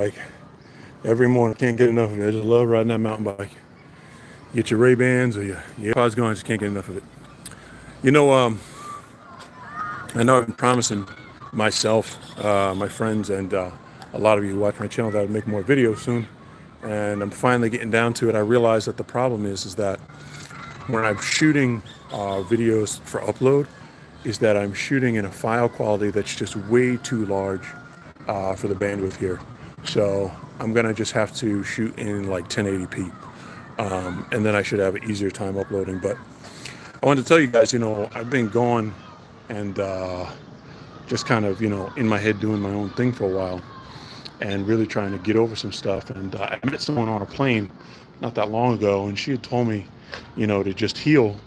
bike every morning. Can't get enough of it. I just love riding that mountain bike. Get your Ray-Bans or your AirPods going, just can't get enough of it. You know, I know I've been promising myself, my friends, and a lot of you who watch my channel that I'd make more videos soon. And I'm finally getting down to it. I realize that the problem is that when I'm shooting videos for upload, is that I'm shooting in a file quality that's just way too large for the bandwidth here. So I'm gonna just have to shoot in like 1080p, and then I should have an easier time uploading. But I wanted to tell you guys, I've been gone and just kind of, in my head doing my own thing for a while and really trying to get over some stuff. And I met someone on a plane not that long ago, and she had told me, to just heal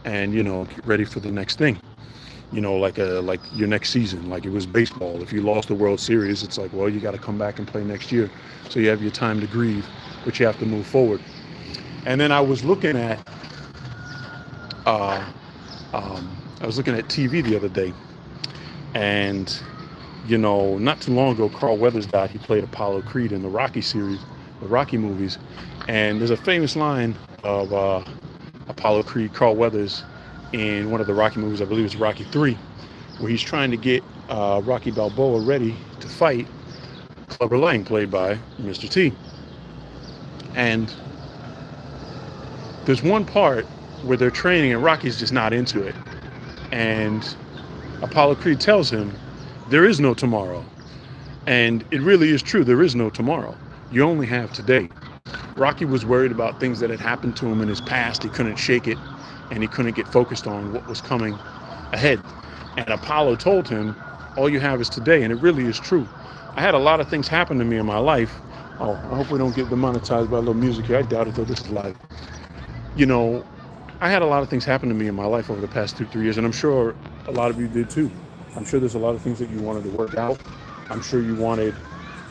and, get ready for the next thing. Like your next season, like it was baseball. If you lost the World Series, it's like, well, you got to come back and play next year. So you have your time to grieve, but you have to move forward. And then uh, I was looking at TV the other day, and not too long ago, Carl Weathers died. He played Apollo Creed in the Rocky series, the Rocky movies. And there's a famous line of Apollo Creed, Carl Weathers, in one of the Rocky movies, I believe it's Rocky 3, where he's trying to get Rocky Balboa ready to fight Clubber Lang, played by Mr. T. And there's one part where they're training and Rocky's just not into it. And Apollo Creed tells him, there is no tomorrow. And it really is true. There is no tomorrow. You only have today. Rocky was worried about things that had happened to him in his past. He couldn't shake it, and he couldn't get focused on what was coming ahead. And Apollo told him, all you have is today. And it really is true. I had a lot of things happen to me in my life. Oh, I hope we don't get demonetized by a little music here. I doubt it, though. This is live. You know, I had a lot of things happen to me in my life over the past 2, 3 years, and I'm sure a lot of you did too. I'm sure there's a lot of things that you wanted to work out. I'm sure you wanted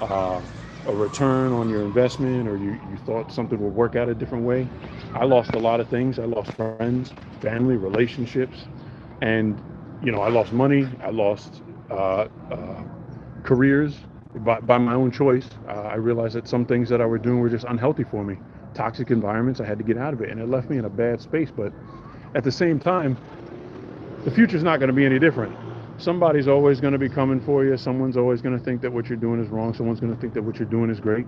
uh, a return on your investment, or you thought something would work out a different way. I lost a lot of things. I lost friends, family, relationships, and I lost money. I lost careers by my own choice. I realized that some things that I were doing were just unhealthy for me. Toxic environments, I had to get out of it, and it left me in a bad space. But at the same time, the future's not going to be any different. Somebody's always going to be coming for you. Someone's always going to think that what you're doing is wrong. Someone's going to think that what you're doing is great.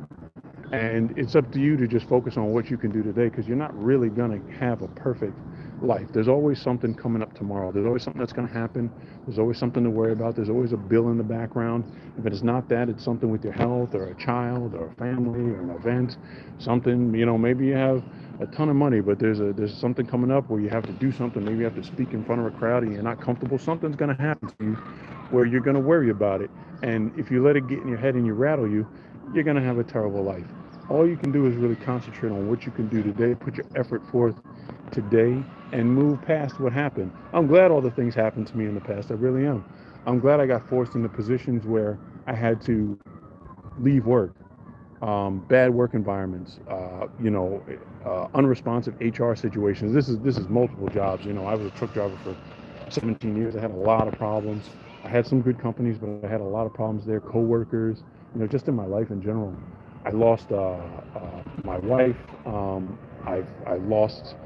And it's up to you to just focus on what you can do today, because you're not really going to have a perfect life. There's always something coming up tomorrow. There's always something that's going to happen. There's always something to worry about. There's always a bill in the background. If it's not that, it's something with your health or a child or a family or an event, something, maybe you have a ton of money, but there's something coming up where you have to do something. Maybe you have to speak in front of a crowd and you're not comfortable. Something's going to happen to you where you're going to worry about it. And if you let it get in your head and you rattle you, you're going to have a terrible life. All you can do is really concentrate on what you can do today, put your effort forth today, and move past what happened. I'm glad all the things happened to me in the past. I really am. I'm glad I got forced into positions where I had to leave work, bad work environments, unresponsive HR situations. This is multiple jobs. I was a truck driver for 17 years. I had a lot of problems. I had some good companies, but I had a lot of problems there. Coworkers, just in my life in general. I lost my wife. I lost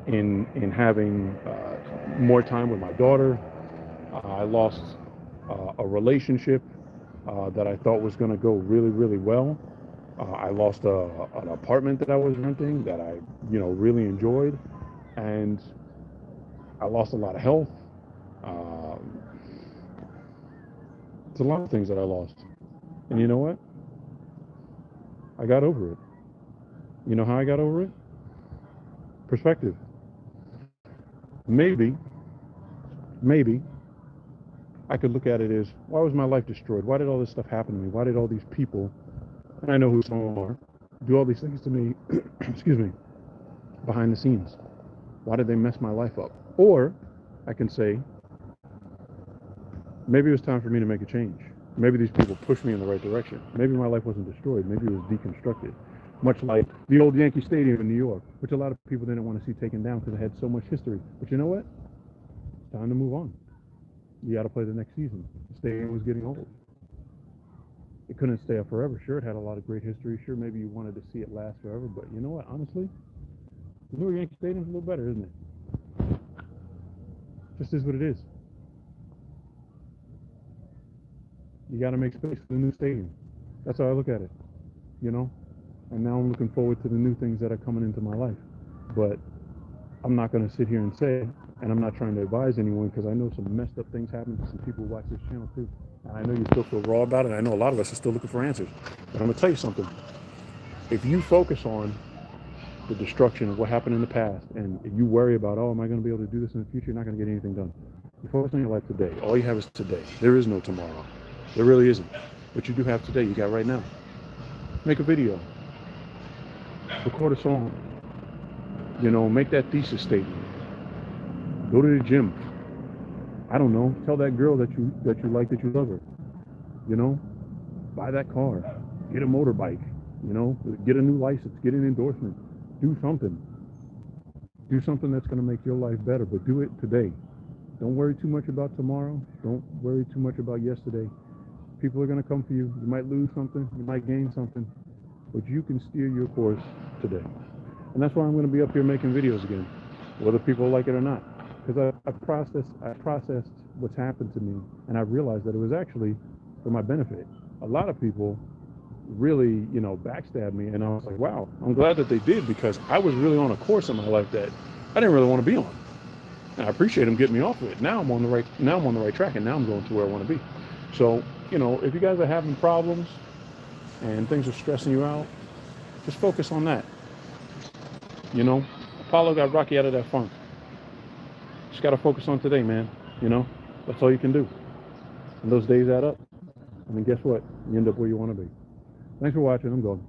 in having more time with my daughter. I lost a relationship that I thought was going to go really, really well. I lost an apartment that I was renting that I, really enjoyed, and I lost a lot of health. Um, it's a lot of things that I lost, and you know what? I got over it. You know how I got over it? Perspective. Maybe I could look at it as, why was my life destroyed? Why did all this stuff happen to me? Why did all these people, and I know who some of them are, do all these things to me, excuse me, behind the scenes? Why did they mess my life up? Or I can say, maybe it was time for me to make a change. Maybe these people pushed me in the right direction. Maybe my life wasn't destroyed. Maybe it was deconstructed. Much like the old Yankee Stadium in New York, which a lot of people didn't want to see taken down because it had so much history. But you know what? It's time to move on. You got to play the next season. The stadium was getting old. It couldn't stay up forever. Sure, it had a lot of great history. Sure, maybe you wanted to see it last forever. But you know what? Honestly, the new Yankee Stadium's a little better, isn't it? Just is what it is. You got to make space for the new stadium. That's how I look at it, you know? And now I'm looking forward to the new things that are coming into my life. But I'm not going to sit here and say, and I'm not trying to advise anyone, because I know some messed up things happen to some people who watch this channel too. And I know you still feel raw about it. I know a lot of us are still looking for answers. But I'm going to tell you something. If you focus on the destruction of what happened in the past, and if you worry about, oh, am I going to be able to do this in the future, you're not going to get anything done. You focus on your life today. All you have is today. There is no tomorrow. There really isn't. What you do have today, you got right now. Make a video. Record a song. You know, make that thesis statement. Go to the gym. I don't know. Tell that girl that you like, that you love her. You know, buy that car. Get a motorbike. You know, get a new license. Get an endorsement. Do something. Do something that's going to make your life better, but do it today. Don't worry too much about tomorrow. Don't worry too much about yesterday. People are going to come for you. You might lose something. You might gain something. But you can steer your course today. And that's why I'm going to be up here making videos again, whether people like it or not. Because I processed what's happened to me, and I realized that it was actually for my benefit. A lot of people really, you know, backstabbed me, and I was like, wow, I'm glad that they did, because I was really on a course in my life that I didn't really want to be on. And I appreciate them getting me off of it. Now I'm on the right track, and now I'm going to where I want to be. So, you know, if you guys are having problems and things are stressing you out, just focus on that. You know, Apollo got Rocky out of that funk. Just got to focus on today, man. You know, that's all you can do. And those days add up. And then guess what? You end up where you want to be. Thanks for watching. I'm going.